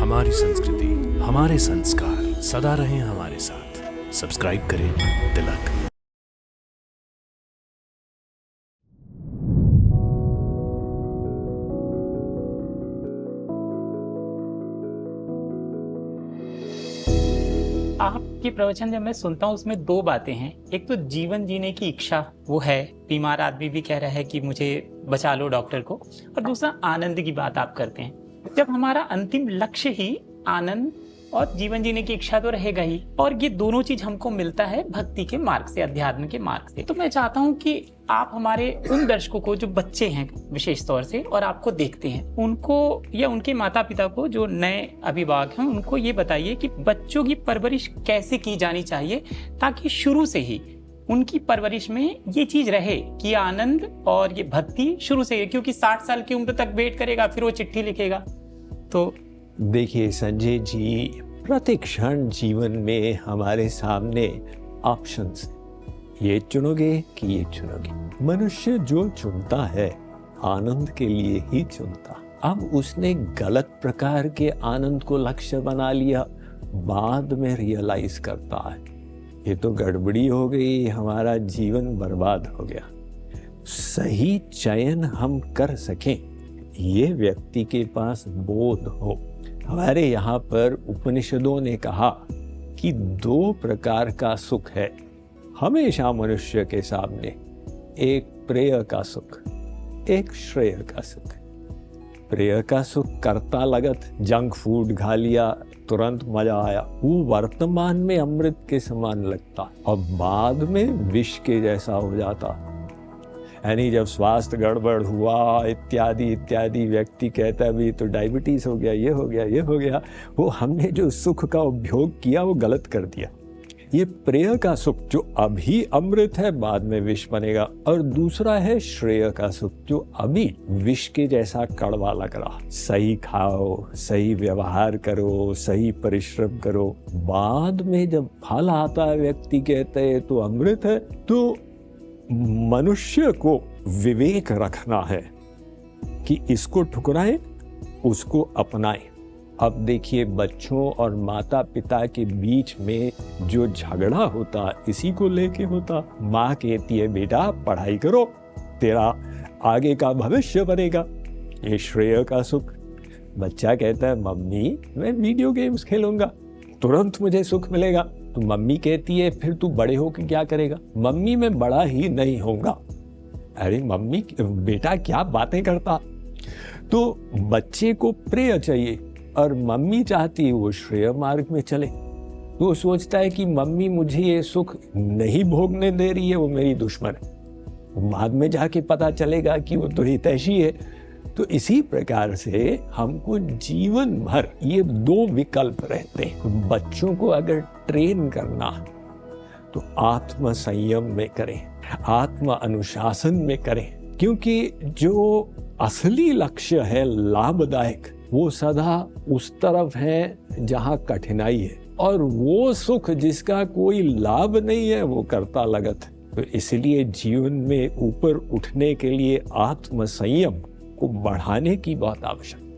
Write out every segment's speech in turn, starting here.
हमारी संस्कृति, हमारे संस्कार सदा रहें हमारे साथ। सब्सक्राइब करें तिलक। आपके प्रवचन जब मैं सुनता हूँ उसमें दो बातें हैं। एक तो जीवन जीने की इच्छा, वो है, बीमार आदमी भी कह रहा है कि मुझे बचा लो डॉक्टर को, और दूसरा आनंद की बात आप करते हैं। जब हमारा अंतिम लक्ष्य ही आनंद और जीवन जीने की इच्छा तो रहेगा ही, और ये दोनों चीज हमको मिलता है भक्ति के मार्ग से, अध्यात्म के मार्ग से। तो मैं चाहता हूँ कि आप हमारे उन दर्शकों को जो बच्चे हैं विशेष तौर से और आपको देखते हैं, उनको या उनके माता पिता को जो नए अभिभावक हैं, उनको ये बताइए कि बच्चों की परवरिश कैसे की जानी चाहिए ताकि शुरू से ही उनकी परवरिश में ये चीज रहे कि आनंद और ये भक्ति शुरू से ही, क्योंकि 60 साल की उम्र तक वेट करेगा फिर वो चिट्ठी लिखेगा। तो देखिए संजय जी, प्रति क्षण जीवन में हमारे सामने ऑप्शंस, ये चुनोगे कि ये चुनोगे। मनुष्य जो चुनता है आनंद के लिए ही चुनता। अब उसने गलत प्रकार के आनंद को लक्ष्य बना लिया, बाद में रियलाइज करता है ये तो गड़बड़ी हो गई, हमारा जीवन बर्बाद हो गया। सही चयन हम कर सकें, ये व्यक्ति के पास बोध हो। हमारे यहाँ पर उपनिषदों ने कहा कि 2 प्रकार का सुख है हमेशा मनुष्य के सामने, एक प्रेय का सुख, एक श्रेय का सुख। प्रेय का सुख कर्ता लगत, जंक फूड खा लिया तुरंत मजा आया, वो वर्तमान में अमृत के समान लगता और बाद में विष के जैसा हो जाता। यानी जब स्वास्थ्य गड़बड़ हुआ इत्यादि इत्यादि, व्यक्ति कहता है अभी तो डायबिटीज हो गया, ये हो गया, ये हो गया, वो हमने जो सुख का उपभोग किया वो गलत कर दिया। ये प्रेय का सुख जो अभी अमृत है बाद में विष बनेगा, और दूसरा है श्रेय का सुख जो अभी विष के जैसा कड़वा लग रहा। सही खाओ, सही व्यवहार करो, सही परिश्रम करो, बाद में जब फल आता है व्यक्ति कहते हैं तो अमृत है। तो मनुष्य को विवेक रखना है कि इसको ठुकराएं, उसको अपनाएं। अब देखिए बच्चों और माता पिता के बीच में जो झगड़ा होता इसी को लेके होता। माँ कहती है बेटा पढ़ाई करो, तेरा आगे का भविष्य बनेगा, ये श्रेय का सुख। बच्चा कहता है मम्मी मैं वीडियो गेम्स खेलूंगा, तुरंत मुझे सुख मिलेगा। तो मम्मी कहती है फिर तू बड़े होकर क्या करेगा? मम्मी मैं बड़ा ही नहीं होऊंगा। अरे मम्मी बेटा क्या बातें करता। तो बच्चे को प्रेय चाहिए और मम्मी चाहती है वो श्रेय मार्ग में चले। तो वो सोचता है कि मम्मी मुझे ये सुख नहीं भोगने दे रही है, वो मेरी दुश्मन है। बाद में जाके पता चलेगा कि वो तो हितैषी है। तो इसी प्रकार से हमको जीवन भर ये 2 विकल्प रहते हैं। बच्चों को अगर ट्रेन करना तो आत्म संयम में करें, आत्म अनुशासन में करें, क्योंकि जो असली लक्ष्य है लाभदायक वो सदा उस तरफ है जहाँ कठिनाई है, और वो सुख जिसका कोई लाभ नहीं है वो कर्ता लगत। तो इसलिए जीवन में ऊपर उठने के लिए आत्म संयम को बढ़ाने की बहुत आवश्यकता।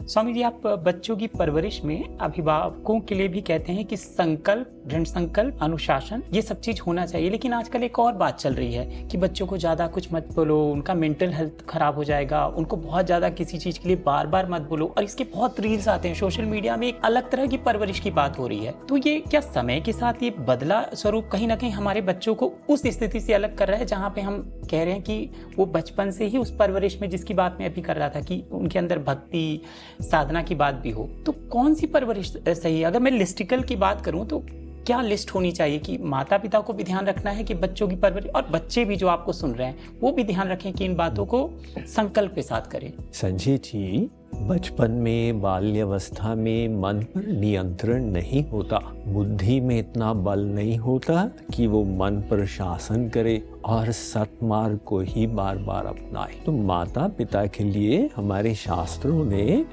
स्वामी जी, आप बच्चों की परवरिश में अभिभावकों के लिए भी कहते हैं कि संकल्प, दृढ़ संकल्प, अनुशासन, ये सब चीज होना चाहिए। लेकिन आजकल एक और बात चल रही है कि बच्चों को ज्यादा कुछ मत बोलो, उनका मेंटल हेल्थ खराब हो जाएगा, उनको बहुत ज्यादा किसी चीज के लिए बार बार मत बोलो, और इसके बहुत रील्स आते हैं सोशल मीडिया में, एक अलग तरह की परवरिश की बात हो रही है। तो ये क्या समय के साथ ये बदला स्वरूप कहीं ना कहीं हमारे बच्चों को उस स्थिति से अलग कर रहा है जहाँ पे हम कह रहे हैं कि वो बचपन से ही उस परवरिश में, जिसकी बात मैं अभी कर रहा था कि उनके अंदर भक्ति साधना की बात भी हो, तो कौन सी परवरिश सही है? अगर मैं लिस्टिकल की बात करूं तो क्या लिस्ट होनी चाहिए कि माता पिता को भी ध्यान रखना है कि बच्चों की परवरिश, और बच्चे भी जो आपको सुन रहे हैं वो भी ध्यान रखें कि इन बातों को संकल्प के साथ करें? संजय जी, बचपन में बाल्यावस्था में मन पर नियंत्रण नहीं होता, बुद्धि में इतना बल नहीं होता कि वो मन पर शासन करे और सत्मार्ग को ही बार बार अपनाए। तो माता पिता के लिए हमारे शास्त्रों ने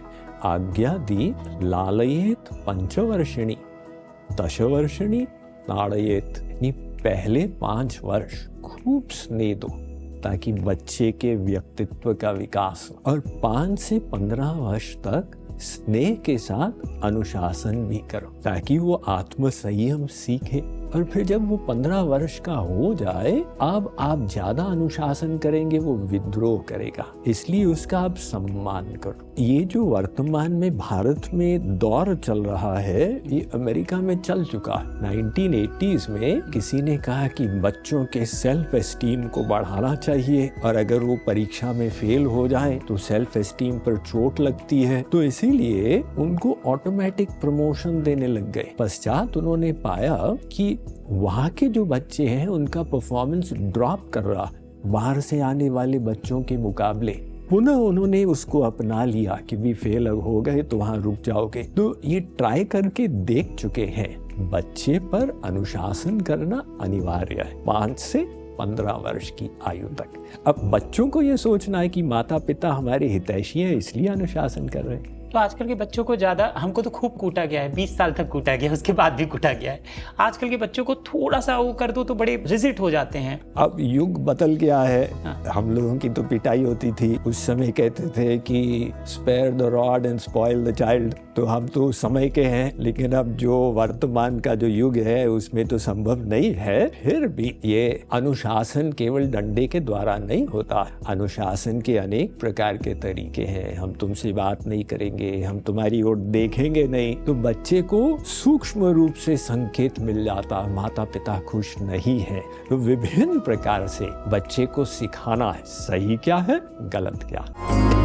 आज्ञा दी, लालयेत पंचवर्षिणी दशवर्षिणी ताड़येत, पहले 5 वर्ष खूब स्नेह दो ताकि बच्चे के व्यक्तित्व का विकास हो, और 5 से 15 वर्ष तक स्नेह के साथ अनुशासन भी करो, ताकि वो आत्म संयम सीखे। और फिर जब वो 15 वर्ष का हो जाए, अब आप ज्यादा अनुशासन करेंगे, वो विद्रोह करेगा, इसलिए उसका आप सम्मान करो। ये जो वर्तमान में भारत में दौर चल रहा है, ये अमेरिका में चल चुका है। 1980s में किसी ने कहा कि बच्चों के सेल्फ एस्टीम को बढ़ाना चाहिए, और अगर वो परीक्षा में फेल हो जाए तो सेल्फ एस्टीम पर चोट लगती है, तो इसीलिए उनको ऑटोमेटिक प्रमोशन देने लग गए। पश्चात उन्होंने पाया कि वहाँ के जो बच्चे हैं उनका परफॉर्मेंस ड्रॉप कर रहा बाहर से आने वाले बच्चों के मुकाबले। पुनः उन्होंने उसको अपना लिया कि भी फेल हो गए तो वहाँ रुक जाओगे। तो ये ट्राई करके देख चुके हैं, बच्चे पर अनुशासन करना अनिवार्य है 5 से 15 वर्ष की आयु तक। अब बच्चों को ये सोचना है कि माता पिता हमारे हितैषी हैं इसलिए अनुशासन कर रहे हैं। तो आजकल के बच्चों को ज़्यादा, हमको तो खूब कूटा गया है, 20 साल तक कूटा गया, उसके बाद भी कूटा गया है। आजकल के बच्चों को थोड़ा सा वो कर दो तो बड़े रिजिट हो जाते हैं। अब युग बदल गया है। हाँ। हम लोगों की तो पिटाई होती थी, उस समय कहते थे कि spare the rod and spoil the child. तो हम तो उस समय के हैं, लेकिन अब जो वर्तमान का जो युग है उसमें तो संभव नहीं है। फिर भी ये अनुशासन केवल डंडे के द्वारा नहीं होता। अनुशासन के अनेक प्रकार के तरीके हैं। हम तुमसे बात नहीं करेंगे, हम तुम्हारी ओर देखेंगे नहीं, तो बच्चे को सूक्ष्म रूप से संकेत मिल जाता, माता पिता खुश नहीं है। तो विभिन्न प्रकार से बच्चे को सिखाना है सही क्या है, गलत क्या है।